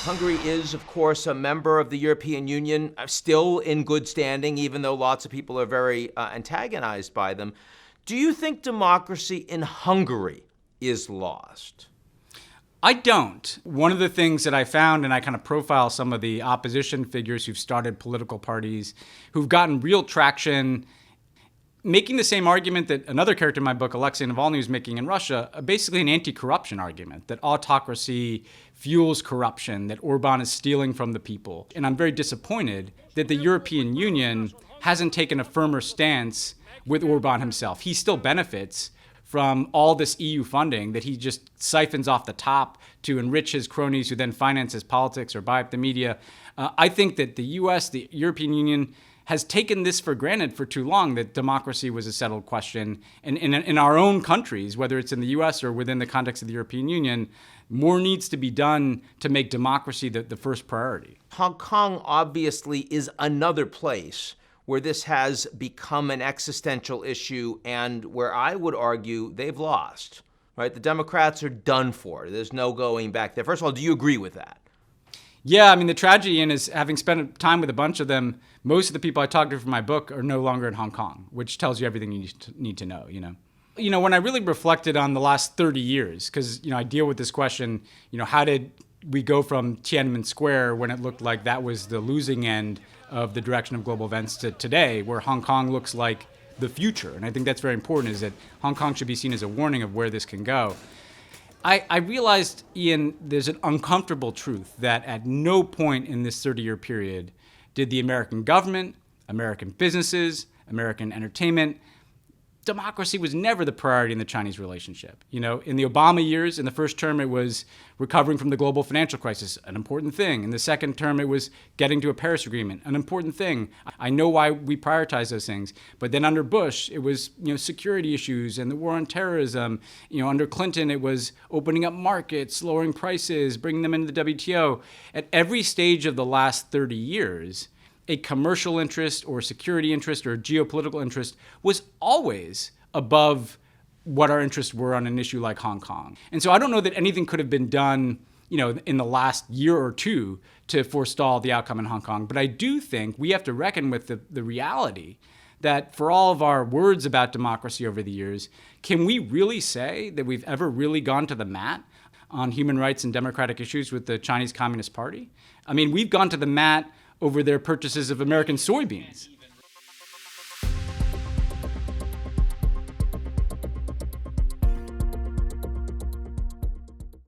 Hungary is, of course, a member of the European Union, still in good standing, even though lots of people are very antagonized by them. Do you think democracy in Hungary is lost? I don't. One of the things that I found, and I kind of profile some of the opposition figures who've started political parties, who've gotten real traction, making the same argument that another character in my book, Alexei Navalny, is making in Russia, basically an anti-corruption argument, that autocracy fuels corruption, that Orban is stealing from the people. And I'm very disappointed that the European Union hasn't taken a firmer stance with Orban himself. He still benefits from all this EU funding that he just siphons off the top to enrich his cronies who then finance his politics or buy up the media. I think that the US, the European Union, has taken this for granted for too long, that democracy was a settled question. And in our own countries, whether it's in the US or within the context of the European Union, more needs to be done to make democracy the first priority. Hong Kong obviously is another place where this has become an existential issue and where I would argue they've lost, right? The Democrats are done for. There's no going back there. First of all, do you agree with that? Yeah, I mean, the tragedy is, having spent time with a bunch of them, most of the people I talked to for my book are no longer in Hong Kong, which tells you everything you need to know, when I really reflected on the last 30 years, because, I deal with this question, how did we go from Tiananmen Square when it looked like that was the losing end of the direction of global events to today, where Hong Kong looks like the future. And I think that's very important, is that Hong Kong should be seen as a warning of where this can go. I realized, Ian, there's an uncomfortable truth that at no point in this 30-year period did the American government, American businesses, American entertainment, democracy was never the priority in the Chinese relationship. In the Obama years, in the first term, it was recovering from the global financial crisis, an important thing. In the second term, it was getting to a Paris Agreement, an important thing. I know why we prioritize those things. But then under Bush, it was security issues and the war on terrorism. Under Clinton, it was opening up markets, lowering prices, bringing them into the WTO. At every stage of the last 30 years, a commercial interest or security interest or geopolitical interest was always above what our interests were on an issue like Hong Kong. And so I don't know that anything could have been done, in the last year or two to forestall the outcome in Hong Kong. But I do think we have to reckon with the reality that for all of our words about democracy over the years, can we really say that we've ever really gone to the mat on human rights and democratic issues with the Chinese Communist Party? I mean, we've gone to the mat over their purchases of American soybeans.